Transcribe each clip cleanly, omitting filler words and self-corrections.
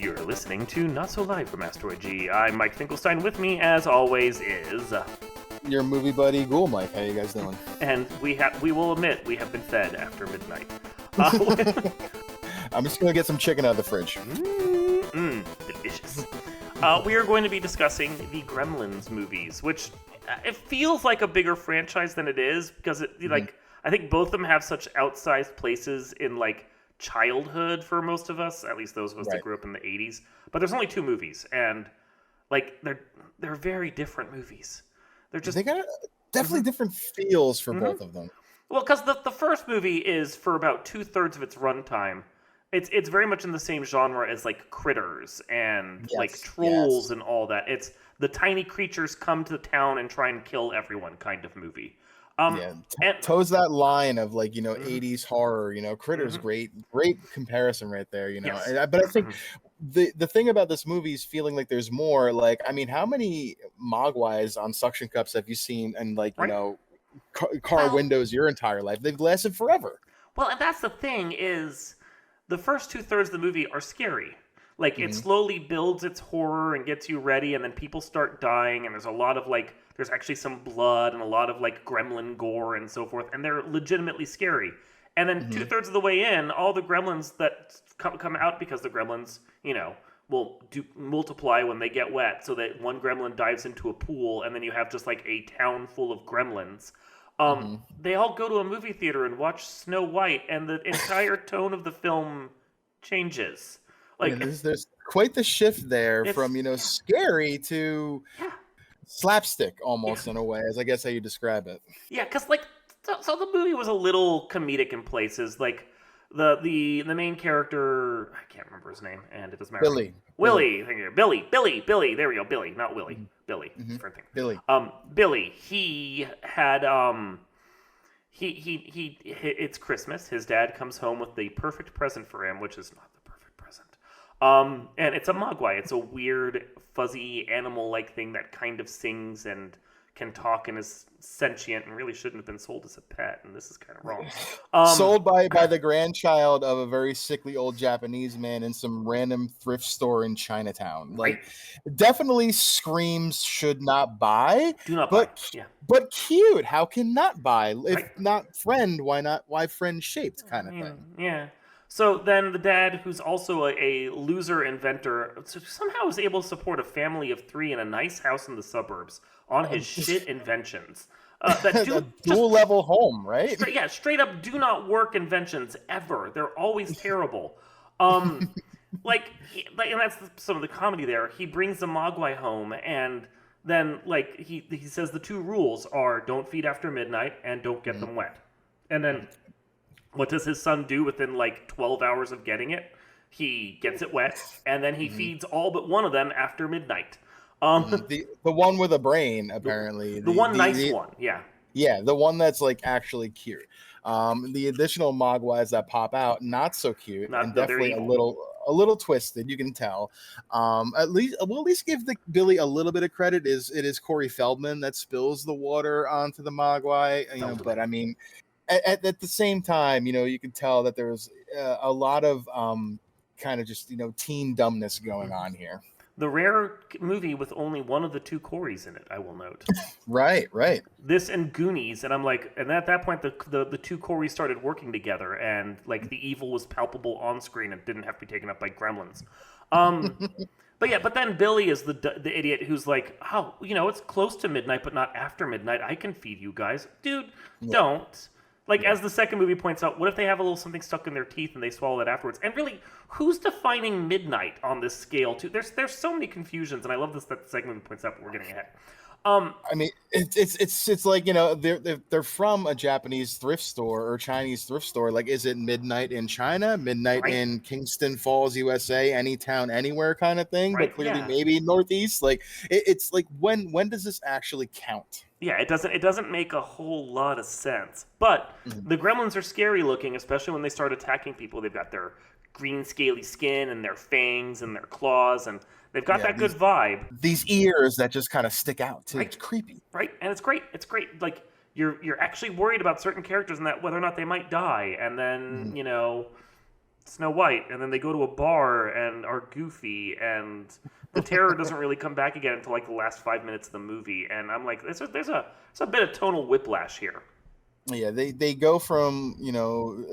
You're listening to Not So Live from Asteroid G. I'm Mike Finkelstein. With me, as always, is... your movie buddy, Ghoul Mike. How you guys doing? And we will admit, we have been fed after midnight. I'm just going to get some chicken out of the fridge. Delicious. We are going to be discussing the Gremlins movies, which it feels like a bigger franchise than it is, because I think both of them have such outsized places in childhood for most of us, at least those of us that grew up in the 80s. But there's only two movies, and they're very different movies. They got definitely different feels for both of them. Well, because the first movie is, for about 2/3 of its runtime, it's very much in the same genre as Critters and Trolls and all that. It's the tiny creatures come to the town and try and kill everyone kind of movie. Toes that line of 80s horror. Critters, great comparison right there. Yes. But I think the thing about this movie is feeling like there's more. How many mogwais on suction cups have you seen? And car windows your entire life? They've lasted forever. Well, and that's the thing is, the first 2/3 of the movie are scary. It slowly builds its horror and gets you ready, and then people start dying, and there's a lot of there's actually some blood and a lot of gremlin gore and so forth, and they're legitimately scary. And then 2/3 of the way in, all the gremlins that come out, because the gremlins, will multiply when they get wet, so that one gremlin dives into a pool, and then you have just a town full of gremlins. They all go to a movie theater and watch Snow White, and the entire tone of the film changes. There's quite the shift there from scary to slapstick almost in a way, as I guess how you describe it. Yeah, because so the movie was a little comedic in places. The main character, I can't remember his name, and it doesn't matter. Billy. Thank you. Billy. There we go. Billy, not Willie. Billy. Different thing. Billy. Billy. He had he it's Christmas. His dad comes home with the perfect present for him, which is not the perfect present. And it's a mogwai. It's a weird, fuzzy animal-like thing that kind of sings and can talk and is sentient and really shouldn't have been sold as a pet, and this is kind of wrong. Sold by the grandchild of a very sickly old Japanese man in some random thrift store in Chinatown. Definitely screams should not buy. Do not buy. Yeah. But cute. How can not buy? If not friend, why not? Why friend shaped kind of thing? Yeah. So then the dad, who's also a loser inventor, somehow was able to support a family of 3 in a nice house in the suburbs on his shit inventions. That do, a dual-level home, right? Straight up do not work inventions ever. They're always terrible. And that's some of the comedy there. He brings the mogwai home, and then he says the 2 rules are don't feed after midnight and don't get them wet. And then what does his son do within 12 hours of getting it? He gets it wet, and then he feeds all but one of them after midnight. The one with a brain, apparently. The one, yeah. Yeah, the one that's actually cute. The additional mogwais that pop out, not so cute, and definitely a little twisted. You can tell. At least give Billy a little bit of credit. It is Corey Feldman that spills the water onto the mogwai. But I mean, at the same time, you can tell that there's a lot of kind of just teen dumbness going on here. The rare movie with only one of the 2 Coreys in it, I will note. Right. This and Goonies, and I'm and at that point, the 2 Coreys started working together, and the evil was palpable on screen and didn't have to be taken up by gremlins. But then Billy is the idiot who's it's close to midnight, but not after midnight. I can feed you guys, dude. Don't. As the second movie points out, what if they have a little something stuck in their teeth and they swallow it afterwards? And really, who's defining midnight on this scale, too? There's so many confusions, and I love this that the second movie points out, but we're getting ahead. I mean, it's they're from a Japanese thrift store or Chinese thrift store. Is it midnight in China, midnight in Kingston Falls, USA, any town, anywhere kind of thing? But clearly, maybe Northeast. It's when does this actually count? Yeah, it doesn't make a whole lot of sense. But the gremlins are scary looking, especially when they start attacking people. They've got their green scaly skin and their fangs and their claws, and they've got that good vibe. These ears that just kind of stick out too. It's creepy. Right? And it's great. You're actually worried about certain characters and that whether or not they might die. And then, Snow White, and then they go to a bar and are goofy, and the terror doesn't really come back again until like the last 5 minutes of the movie. And I'm like, there's a bit of tonal whiplash here. Yeah, they go from,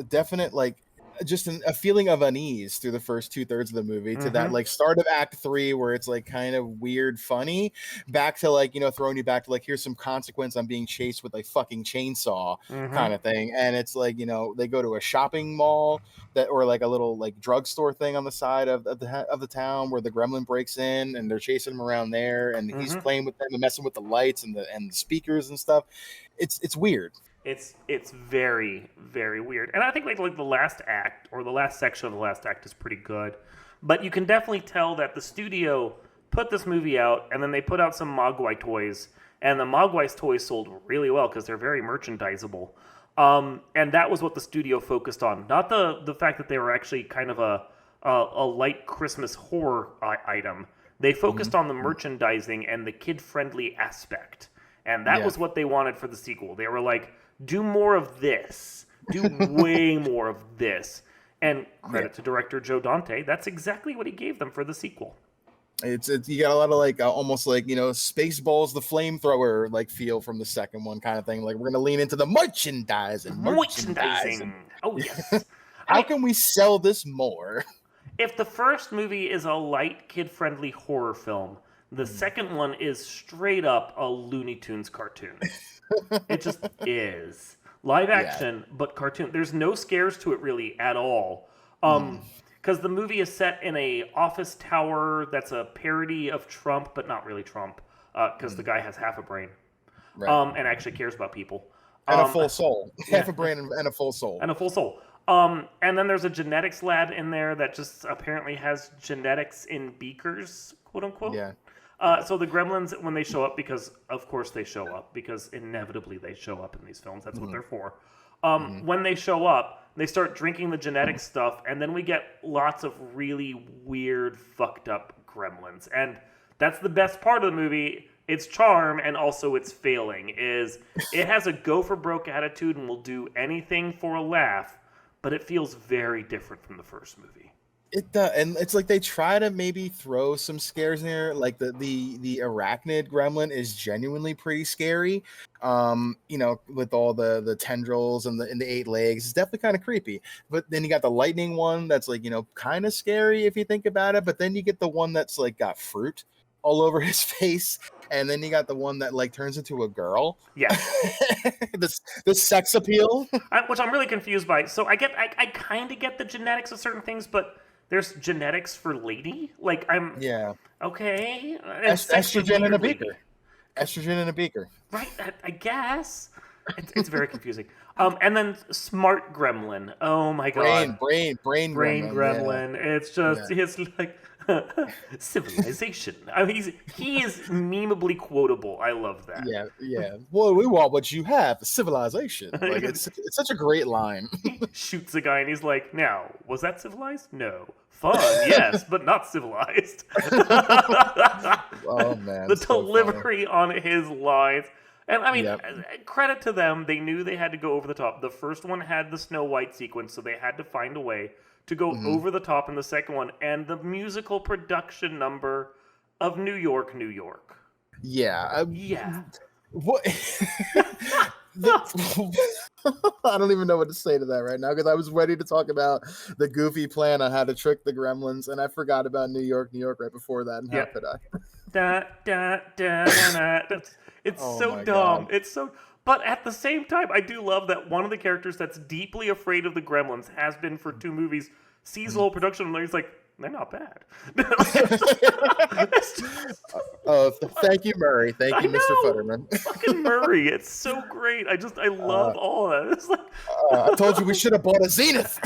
definite like just a feeling of unease through the first 2/3 of the movie to that like start of act 3 where it's like kind of weird funny, back to like throwing you back to like, here's some consequence, I'm being chased with like fucking chainsaw kind of thing. And it's like, they go to a shopping mall or like a little like drugstore thing on the side of the town where the gremlin breaks in, and they're chasing him around there, and he's playing with them and messing with the lights and the speakers and stuff. It's weird. It's very, very weird. And I think like the last act, or the last section of the last act, is pretty good. But you can definitely tell that the studio put this movie out, and then they put out some Mogwai toys, and the Mogwai's toys sold really well because they're very merchandisable. And that was what the studio focused on, not the fact that they were actually kind of a light Christmas horror item. They focused on the merchandising and the kid-friendly aspect. And that was what they wanted for the sequel. They were like, do more of this. Do way more of this. And credit to director Joe Dante, that's exactly what he gave them for the sequel. It's you got a lot of like almost like Spaceballs the flamethrower like feel from the second one kind of thing. Like, we're gonna lean into the merchandising. Oh yes. How can we sell this more? If the first movie is a light kid-friendly horror film, the second one is straight up a Looney Tunes cartoon. It just is. Live action, but cartoon. There's no scares to it really at all. Because the movie is set in a office tower that's a parody of Trump, but not really Trump, because the guy has half a brain, and actually cares about people. And a full soul. Half a brain and a full soul. And a full soul. And then there's a genetics lab in there that just apparently has genetics in beakers, quote unquote. Yeah. So the Gremlins, when they show up, because of course they show up, because inevitably they show up in these films, that's what they're for. When they show up, they start drinking the genetic stuff, and then we get lots of really weird, fucked up Gremlins. And that's the best part of the movie. Its charm, and also its failing, is it has a go for broke attitude and will do anything for a laugh, but it feels very different from the first movie. It does, and it's like they try to maybe throw some scares in there. Like the arachnid gremlin is genuinely pretty scary. With all the tendrils and the 8 legs, it's definitely kind of creepy. But then you got the lightning one that's like kind of scary if you think about it. But then you get the one that's like got fruit all over his face, and then you got the one that like turns into a girl. Yeah, the sex appeal, which I'm really confused by. So I kind of get the genetics of certain things, but there's genetics for lady. Like okay. Estrogen in a beaker. Estrogen in a beaker. Right. I guess it's very confusing. And then smart gremlin. Oh my god. Brain gremlin. Yeah. It's just his like civilization. I mean, he is memeably quotable. I love that. Yeah. Well, we want what you have, civilization. Like it's such a great line. He shoots a guy and he's like, "Now, was that civilized? No. Fun, yes, but not civilized." Oh man, the delivery on his lines. And I mean, credit to them. They knew they had to go over the top. The first one had the Snow White sequence, so they had to find a way to go over the top in the second one. And the musical production number of New York, New York. Yeah. What? I don't even know what to say to that right now, because I was ready to talk about the goofy plan on how to trick the Gremlins, and I forgot about New York, New York right before that. And how could I? It's so dumb. God. It's so. But at the same time, I do love that one of the characters that's deeply afraid of the Gremlins, has been for 2 movies, sees the whole production and he's like, they're not bad. Thank you, Murray. Thank you, Mr. Futterman. Fucking Murray. It's so great. I love all of that. It's like, I told you we should have bought a Zenith.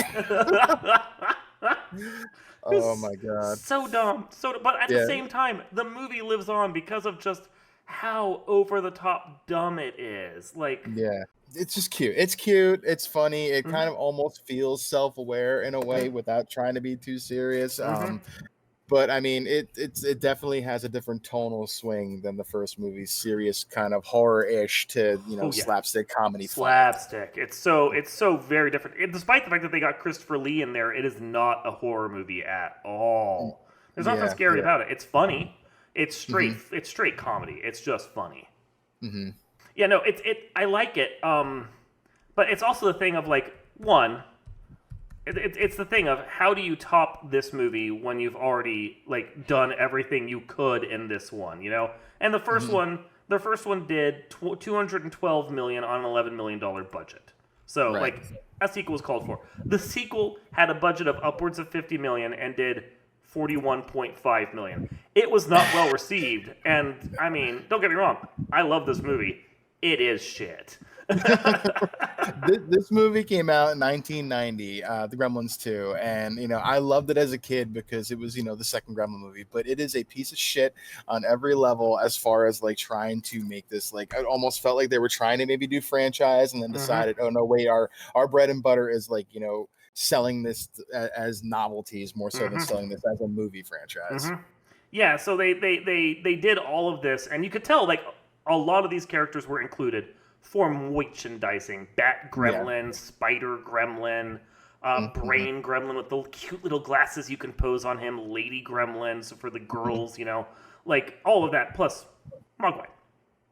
Oh my god. So dumb. But at the same time, the movie lives on because of just how over the top dumb it is. Like, it's just cute. It's cute. It's funny. It kind of almost feels self-aware in a way without trying to be too serious. but I mean, it definitely has a different tonal swing than the first movie's serious kind of horror-ish to Oh yeah, slapstick comedy flair. slapstick. It's so very different. Despite the fact that they got Christopher Lee in there, it is not a horror movie at all. There's nothing Yeah, scary yeah. about it. It's funny. It's straight. Mm-hmm. It's straight comedy. It's just funny. Mm-hmm. Yeah, no, I like it. But it's also the thing of like one. It's the thing of how do you top this movie when you've already like done everything you could in this one, you know? And the first one, did 212 million on an $11 million budget. So Right. like a sequel was called for. The sequel had a budget of upwards of 50 million and did 41.5 million. It was not well received, and I mean, don't get me wrong, I love this movie. It is shit. This movie came out in 1990, the Gremlins 2, and I loved it as a kid because it was the second Gremlin movie. But it is a piece of shit on every level as far as like trying to make this like I almost felt like they were trying to maybe do franchise and then decided, oh no, wait, our bread and butter is like selling this as novelties more so than selling this as a movie franchise. Yeah, so they did all of this, and you could tell like a lot of these characters were included for merchandising. Bat Gremlin, Spider Gremlin, Brain Gremlin with the cute little glasses you can pose on him, Lady Gremlins for the girls, like all of that, plus Mogwai.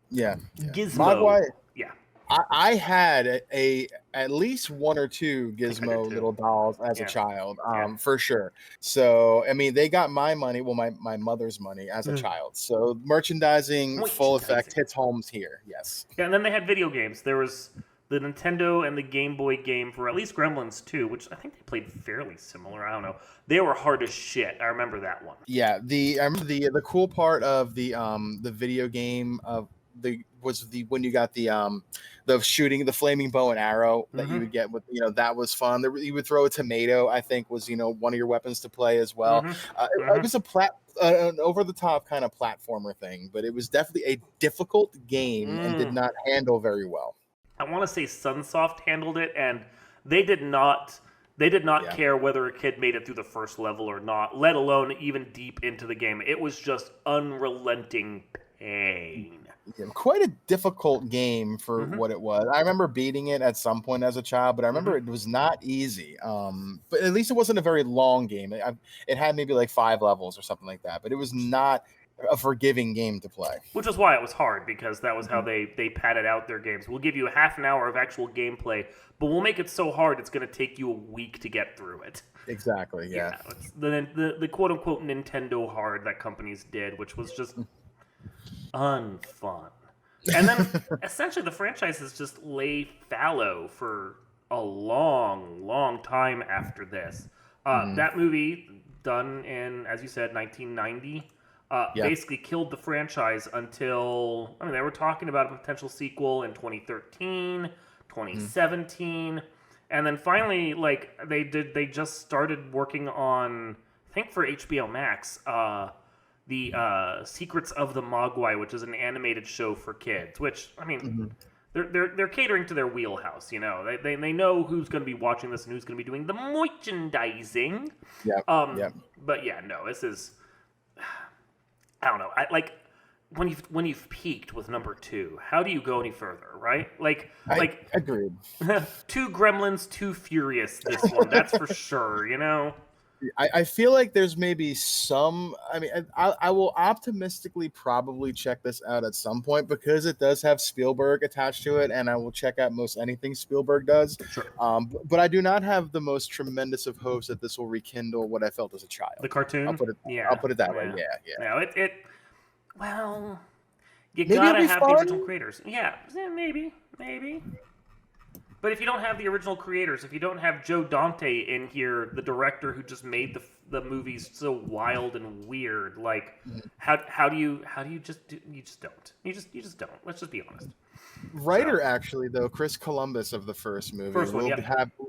Yeah. Gizmo. Mogwai. Yeah. I had at least one or two Gizmo little dolls as a child, for sure. So I mean, they got my money, well, my mother's money as a child. So merchandising full effect hits homes here. Yes. Yeah, and then they had video games. There was the Nintendo and the Game Boy game for at least Gremlins 2, which I think they played fairly similar. I don't know. They were hard as shit. I remember that one. Yeah, I remember the cool part of the video game of when you got the shooting the flaming bow and arrow that you would get with that was fun. You would throw a tomato, I think was one of your weapons to play as well. It was an over the top kind of platformer thing, but it was definitely a difficult game and did not handle very well. I want to say Sunsoft handled it, and they did not care whether a kid made it through the first level or not, let alone even deep into the game. It was just unrelenting pain. Yeah, quite a difficult game for what it was. I remember beating it at some point as a child, but I remember it was not easy. But at least it wasn't a very long game. It had maybe like 5 levels or something like that, but it was not a forgiving game to play. Which is why it was hard, because that was how they padded out their games. We'll give you a half an hour of actual gameplay, but we'll make it so hard it's going to take you a week to get through it. Exactly, yeah. The quote-unquote Nintendo hard that companies did, which was just unfun. And then essentially the franchises just lay fallow for a long, long time after this. That movie, done in, as you said, 1990, basically killed the franchise until, they were talking about a potential sequel in 2013, 2017, and then finally, like, they just started working on, I think for HBO Max, the Secrets of the Mogwai, which is an animated show for kids, which, they're catering to their wheelhouse, They know who's going to be watching this and who's going to be doing the merchandising. But yeah, no, this is, I don't know. When you've peaked with number 2, how do you go any further, right? Agreed. 2 Gremlins, 2 Furious. This one, that's for sure. I feel like there's maybe some. I will optimistically probably check this out at some point because it does have Spielberg attached to it, and I will check out most anything Spielberg does. Sure. But I do not have the most tremendous of hopes that this will rekindle what I felt as a child. The cartoon. I'll put it that way. Yeah. No, well, you gotta have the original creators. Yeah, maybe. But if you don't have the original creators, if you don't have Joe Dante in here, the director who just made the movies so wild and weird, like how do you just do? You just don't. Let's just be honest. Writer actually though, Chris Columbus of the first movie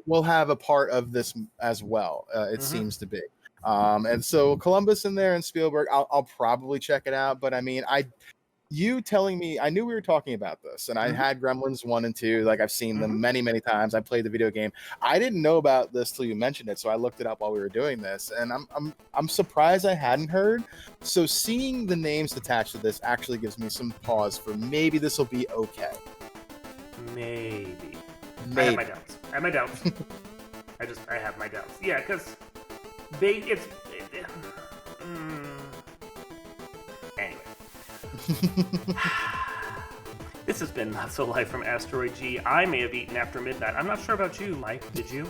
will have a part of this as well. It seems to be. And so Columbus in there and Spielberg, I'll probably check it out. But you telling me, I knew we were talking about this, and I had Gremlins 1 and 2. Like, I've seen them many, many times. I played the video game. I didn't know about this till you mentioned it, so I looked it up while we were doing this, and I'm surprised I hadn't heard. So seeing the names attached to this actually gives me some pause for maybe this will be okay. Maybe. I have my doubts. I have my doubts. Yeah, because anyway. This has been Not So Live from Asteroid G. I may have eaten after midnight. I'm not sure about you, Mike. Did you?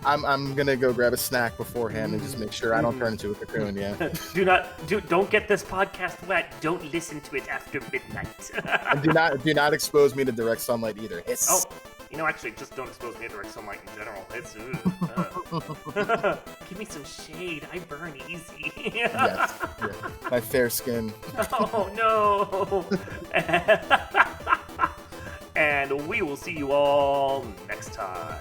I'm gonna go grab a snack beforehand and just make sure I don't turn into a cocoon. Yeah. Don't get this podcast wet. Don't listen to it after midnight. And do not expose me to direct sunlight either. Oh, actually, just don't expose me to direct sunlight in general. It's give me some shade. I burn easy. Yes. Yeah. My fair skin. Oh no. And we will see you all next time.